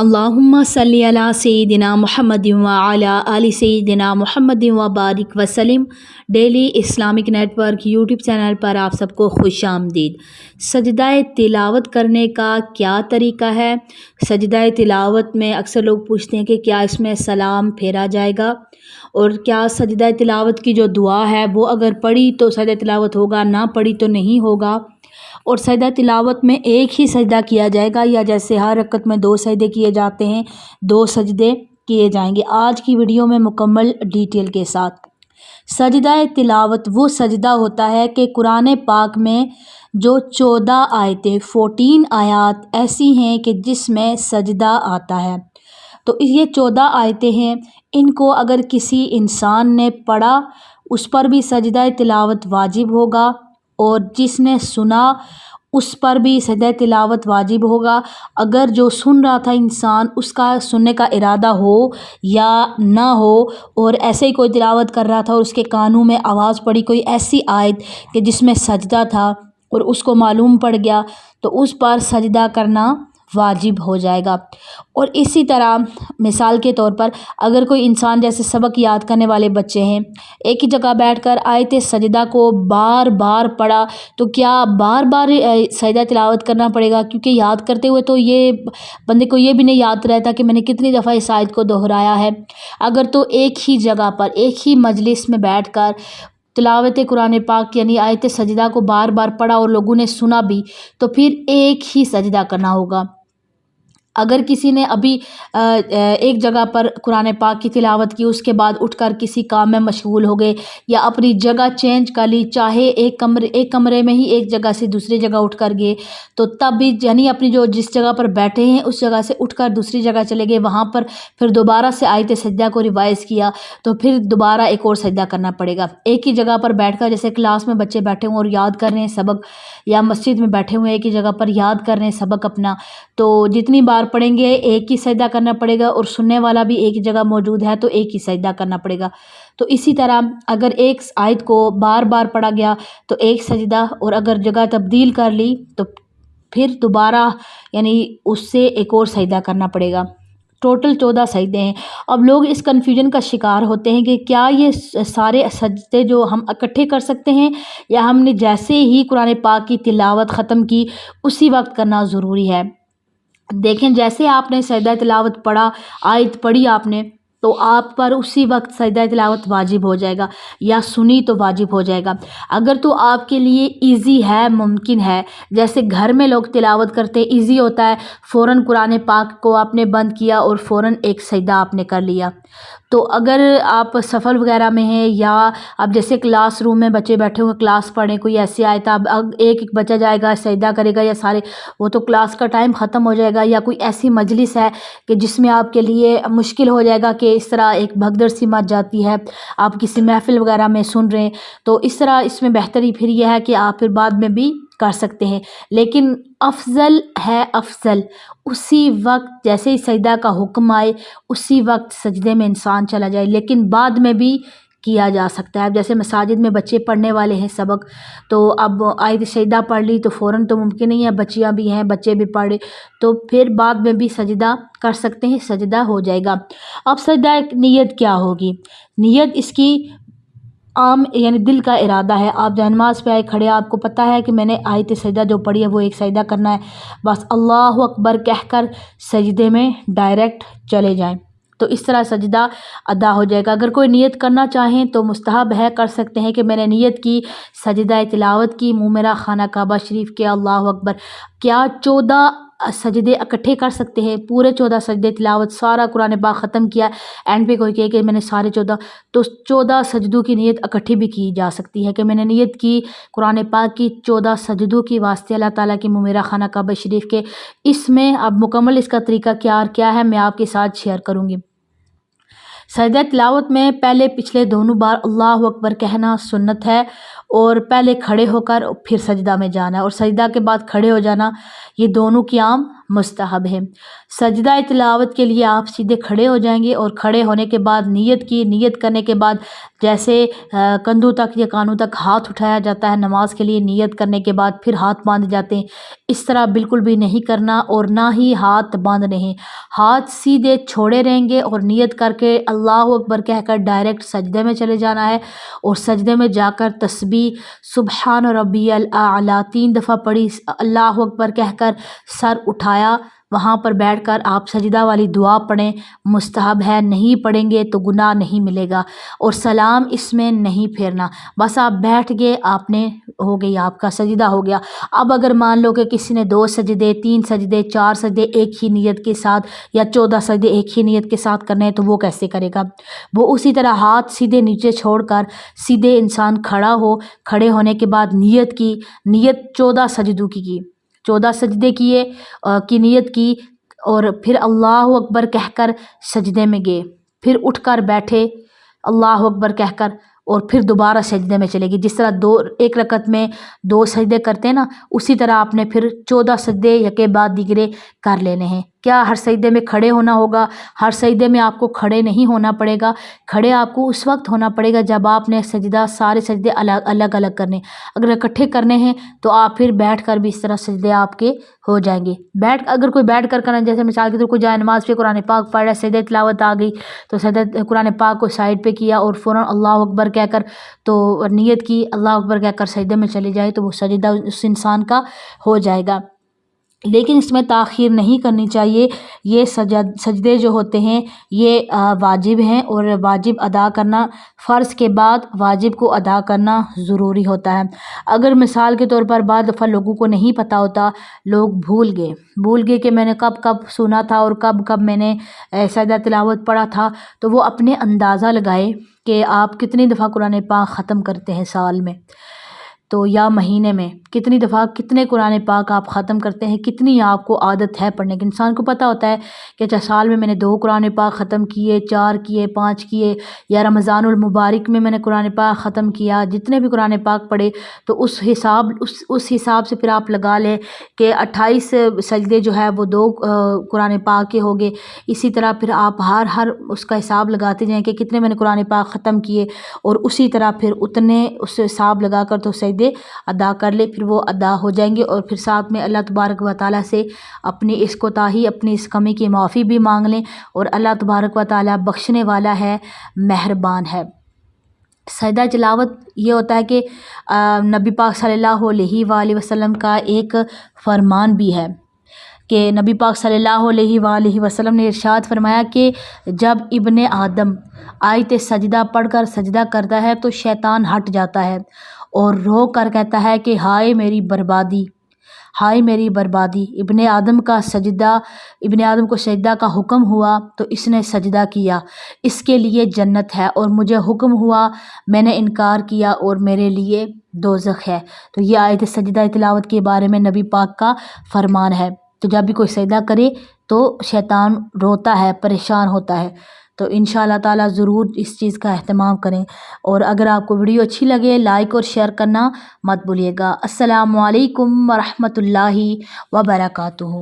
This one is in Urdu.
اللہم صلی علی سیدنا محمد وعلی آل سیدنا محمد وبارک وسلم۔ Daily Islamic network YouTube channel پر آپ سب کو خوش آمدید۔ سجدہ تلاوت کرنے کا کیا طریقہ ہے؟ سجدہ تلاوت میں اکثر لوگ پوچھتے ہیں کہ کیا اس میں سلام پھیرا جائے گا، اور کیا سجدہ تلاوت کی جو دعا ہے وہ اگر پڑھی تو سجدہ تلاوت ہوگا، نہ پڑھی تو نہیں ہوگا، اور سجدہ تلاوت میں ایک ہی سجدہ کیا جائے گا یا جیسے ہر رکعت میں 2 سجدے کیے جاتے ہیں 2 سجدے کیے جائیں گے؟ آج کی ویڈیو میں مکمل ڈیٹیل کے ساتھ۔ سجدہ تلاوت وہ سجدہ ہوتا ہے کہ قرآن پاک میں جو 14 آیتیں 14 آیات ایسی ہیں کہ جس میں سجدہ آتا ہے، تو یہ 14 آیتیں ہیں، ان کو اگر کسی انسان نے پڑھا اس پر بھی سجدہ تلاوت واجب ہوگا، اور جس نے سنا اس پر بھی سجدہ تلاوت واجب ہوگا۔ اگر جو سن رہا تھا انسان اس کا سننے کا ارادہ ہو یا نہ ہو، اور ایسے ہی کوئی تلاوت کر رہا تھا اور اس کے کانوں میں آواز پڑی کوئی ایسی آیت کہ جس میں سجدہ تھا اور اس کو معلوم پڑ گیا، تو اس پر سجدہ کرنا واجب ہو جائے گا۔ اور اسی طرح مثال کے طور پر اگر کوئی انسان جیسے سبق یاد کرنے والے بچے ہیں، ایک ہی جگہ بیٹھ کر آیت سجدہ کو بار بار پڑھا، تو کیا بار بار سجدہ تلاوت کرنا پڑے گا؟ کیونکہ یاد کرتے ہوئے تو یہ بندے کو یہ بھی نہیں یاد رہتا کہ میں نے کتنی دفعہ اس آیت کو دہرایا ہے۔ اگر تو ایک ہی جگہ پر ایک ہی مجلس میں بیٹھ کر تلاوت قرآن پاک یعنی آیت سجدہ کو بار بار پڑھا اور لوگوں نے سنا بھی، تو پھر ایک ہی سجدہ کرنا ہوگا۔ اگر کسی نے ابھی ایک جگہ پر قرآن پاک کی تلاوت کی، اس کے بعد اٹھ کر کسی کام میں مشغول ہو گئے یا اپنی جگہ چینج کر لی، چاہے ایک کمرے میں ہی ایک جگہ سے دوسری جگہ اٹھ کر گئے، تو تب بھی یعنی اپنی جو جس جگہ پر بیٹھے ہیں اس جگہ سے اٹھ کر دوسری جگہ چلے گئے، وہاں پر پھر دوبارہ سے آیت سجدہ کو ریوائز کیا، تو پھر دوبارہ ایک اور سجدہ کرنا پڑے گا۔ ایک ہی جگہ پر بیٹھ کر جیسے کلاس میں بچے بیٹھے ہوں اور یاد کر رہے ہیں سبق، یا مسجد میں بیٹھے ہوئے ایک ہی جگہ پر یاد کر رہے ہیں سبق اپنا، تو جتنی بار پڑھیں گے ایک ہی سجدہ کرنا پڑے گا، اور سننے والا بھی ایک جگہ موجود ہے تو ایک ہی سجدہ کرنا پڑے گا۔ تو اسی طرح اگر ایک آیت کو بار بار پڑھا گیا تو ایک سجدہ، اور اگر جگہ تبدیل کر لی تو پھر دوبارہ یعنی اس سے ایک اور سجدہ کرنا پڑے گا۔ ٹوٹل 14 سجدے ہیں۔ اب لوگ اس کنفیوژن کا شکار ہوتے ہیں کہ کیا یہ سارے سجدے جو ہم اکٹھے کر سکتے ہیں، یا ہم نے جیسے ہی قرآن پاک کی تلاوت ختم کی اسی وقت کرنا ضروری ہے؟ دیکھیں، جیسے آپ نے سجدہ تلاوت پڑھا، آیت پڑھی آپ نے، تو آپ پر اسی وقت سجدہ تلاوت واجب ہو جائے گا، یا سنی تو واجب ہو جائے گا۔ اگر تو آپ کے لیے ایزی ہے، ممکن ہے، جیسے گھر میں لوگ تلاوت کرتے ایزی ہوتا ہے، فوراً قرآن پاک کو آپ نے بند کیا اور فوراً ایک سجدہ آپ نے کر لیا۔ تو اگر آپ سفر وغیرہ میں ہیں، یا اب جیسے کلاس روم میں بچے بیٹھے ہوئے کلاس پڑھیں، کوئی ایسی آیت اب ایک بچہ جائے گا سجدہ کرے گا یا سارے، وہ تو کلاس کا ٹائم ختم ہو جائے گا، یا کوئی ایسی مجلس ہے کہ جس میں آپ کے لیے مشکل ہو جائے گا کہ اس طرح ایک بھگدڑ سی مچ جاتی ہے، آپ کسی محفل وغیرہ میں سن رہے ہیں، تو اس طرح اس میں بہتری پھر یہ ہے کہ آپ پھر بعد میں بھی کر سکتے ہیں، لیکن افضل ہے اسی وقت جیسے ہی سجدہ کا حکم آئے اسی وقت سجدے میں انسان چلا جائے، لیکن بعد میں بھی کیا جا سکتا ہے۔ اب جیسے مساجد میں بچے پڑھنے والے ہیں سبق، تو اب آیت سجدہ پڑھ لی تو فوراً تو ممکن نہیں ہے، بچیاں بھی ہیں بچے بھی پڑھے، تو پھر بعد میں بھی سجدہ کر سکتے ہیں، سجدہ ہو جائے گا۔ اب سجدہ نیت کیا ہوگی؟ نیت اس کی عام یعنی دل کا ارادہ ہے۔ آپ جہنماز پہ آئے کھڑے، آپ کو پتہ ہے کہ میں نے آیت سجدہ جو پڑھی ہے وہ ایک سجدہ کرنا ہے، بس اللہ اکبر کہہ کر سجدے میں ڈائریکٹ چلے جائیں، تو اس طرح سجدہ ادا ہو جائے گا۔ اگر کوئی نیت کرنا چاہیں تو مستحب ہے، کر سکتے ہیں کہ میں نے نیت کی، سجدہ تلاوت کی، منہ میرا خانہ کعبہ شریف کے، اللہ اکبر۔ کیا 14 سجدے اکٹھے کر سکتے ہیں؟ پورے 14 سجدے تلاوت، سارا قرآن پاک ختم کیا، اینڈ پہ کوئی کہے کہ میں نے سارے 14، تو 14 سجدوں کی نیت اکٹھی بھی کی جا سکتی ہے کہ میں نے نیت کی قرآن پاک کی 14 سجدوں کی واسطے اللہ تعالیٰ کی منہ میرا خانہ کعبہ شریف کے۔ اس میں اب مکمل اس کا طریقہ کیا ہے میں آپ کے ساتھ شیئر کروں گی۔ سجدہ تلاوت میں پہلے پچھلے دونوں بار اللہ اکبر کہنا سنت ہے، اور پہلے کھڑے ہو کر پھر سجدہ میں جانا ہے، اور سجدہ کے بعد کھڑے ہو جانا، یہ دونوں قیام مستحب ہے۔ سجدہ تلاوت کے لیے آپ سیدھے کھڑے ہو جائیں گے، اور کھڑے ہونے کے بعد نیت کرنے کے بعد جیسے کندھوں تک یا کانوں تک ہاتھ اٹھایا جاتا ہے نماز کے لیے، نیت کرنے کے بعد پھر ہاتھ باندھ جاتے ہیں، اس طرح بالکل بھی نہیں کرنا، اور نہ ہی ہاتھ باندھنے ہیں۔ ہاتھ سیدھے چھوڑے رہیں گے اور نیت کر کے اللہ اکبر کہہ کر ڈائریکٹ سجدے میں چلے جانا ہے، اور سجدے میں جا کر تسبیح سبحان ربی الاعلیٰ 3 دفعہ پڑھی، اللہ اکبر کہہ کر سر اٹھایا، وہاں پر بیٹھ کر آپ سجدہ والی دعا پڑھیں، مستحب ہے، نہیں پڑھیں گے تو گناہ نہیں ملے گا، اور سلام اس میں نہیں پھیرنا، بس آپ بیٹھ گئے، آپ نے ہو گئی، آپ کا سجدہ ہو گیا۔ اب اگر مان لو کہ کسی نے 2 سجدے 3 سجدے 4 سجدے ایک ہی نیت کے ساتھ، یا 14 سجدے ایک ہی نیت کے ساتھ کرنے ہیں، تو وہ کیسے کرے گا؟ وہ اسی طرح ہاتھ سیدھے نیچے چھوڑ کر سیدھے انسان کھڑا ہو، کھڑے ہونے کے بعد نیت 14 سجدوں کی 14 سجدے کی نیت کی، اور پھر اللہ اکبر کہہ کر سجدے میں گئے، پھر اٹھ کر بیٹھے اللہ اکبر کہہ کر، اور پھر دوبارہ سجدے میں چلے گی۔ جس طرح ایک رکعت میں 2 سجدے کرتے ہیں نا، اسی طرح آپ نے پھر 14 سجدے یکے بعد دیگرے کر لینے ہیں۔ کیا ہر سجدے میں کھڑے ہونا ہوگا؟ ہر سجدے میں آپ کو کھڑے نہیں ہونا پڑے گا، کھڑے آپ کو اس وقت ہونا پڑے گا جب آپ نے سارے سجدے الگ الگ کرنے، اگر اکٹھے کرنے ہیں تو آپ پھر بیٹھ کر بھی اس طرح سجدے آپ کے ہو جائیں گے۔ اگر کوئی بیٹھ کر کرنا، جیسے مثال کے طور کوئی جائے نماز پہ قرآن پاک پڑھ رہا ہے، سجدہ تلاوت آ گئی تو قرآن پاک کو سائڈ پہ کیا اور فوراً اللہ اکبر کہہ کر تو نیت کی، اللہ اکبر کہہ کر سجدے میں چلے جائے، تو وہ سجدہ اس انسان کا ہو جائے گا۔ لیکن اس میں تاخیر نہیں کرنی چاہیے۔ یہ سجدے جو ہوتے ہیں یہ واجب ہیں، اور واجب ادا کرنا، فرض کے بعد واجب کو ادا کرنا ضروری ہوتا ہے۔ اگر مثال کے طور پر بعض دفعہ لوگوں کو نہیں پتہ ہوتا، لوگ بھول گئے کہ میں نے کب سنا تھا اور کب میں نے سجدہ تلاوت پڑھا تھا، تو وہ اپنے اندازہ لگائے کہ آپ کتنی دفعہ قرآن پاک ختم کرتے ہیں سال میں، تو یا مہینے میں کتنی دفعہ کتنے قرآن پاک آپ ختم کرتے ہیں، کتنی آپ کو عادت ہے پڑھنے کی۔ انسان کو پتہ ہوتا ہے کہ اچھا سال میں نے 2 قرآن پاک ختم کیے، 4 کیے، 5 کیے، یا رمضان المبارک میں نے قرآن پاک ختم کیا، جتنے بھی قرآن پاک پڑھے، تو اس حساب سے پھر آپ لگا لیں کہ 28 سجدے جو ہے وہ 2 قرآن پاک کے ہو گئے۔ اسی طرح پھر آپ ہر اس کا حساب لگاتے جائیں کہ کتنے میں نے قرآن پاک ختم کیے، اور اسی طرح پھر اتنے اس حساب لگا کر تو سجدے ادا کر لے، پھر وہ ادا ہو جائیں گے۔ اور پھر ساتھ میں اللہ تبارک و تعالیٰ سے اپنی اس کوتاہی، اپنی اس کمی کی معافی بھی مانگ لیں، اور اللہ تبارک و تعالیٰ بخشنے والا ہے، مہربان ہے۔ سجدہ تلاوت یہ ہوتا ہے کہ نبی پاک صلی اللہ علیہ وآلہ وسلم کا ایک فرمان بھی ہے کہ نبی پاک صلی اللہ علیہ وآلہ وسلم نے ارشاد فرمایا کہ جب ابن آدم آیت سجدہ پڑھ کر سجدہ کرتا ہے تو شیطان ہٹ جاتا ہے اور رو کر کہتا ہے کہ ہائے میری بربادی، ہائے میری بربادی۔ ابن آدم کو سجدہ کا حکم ہوا تو اس نے سجدہ کیا، اس کے لیے جنت ہے، اور مجھے حکم ہوا، میں نے انکار کیا اور میرے لیے دوزخ ہے۔ تو یہ آیت سجدہ تلاوت کے بارے میں نبی پاک کا فرمان ہے۔ تو جب بھی کوئی سجدہ کرے تو شیطان روتا ہے، پریشان ہوتا ہے، تو انشاءاللہ تعالیٰ ضرور اس چیز کا اہتمام کریں۔ اور اگر آپ کو ویڈیو اچھی لگے لائک اور شیئر کرنا مت بھولیے گا۔ السلام علیکم ورحمۃ اللہ وبرکاتہ۔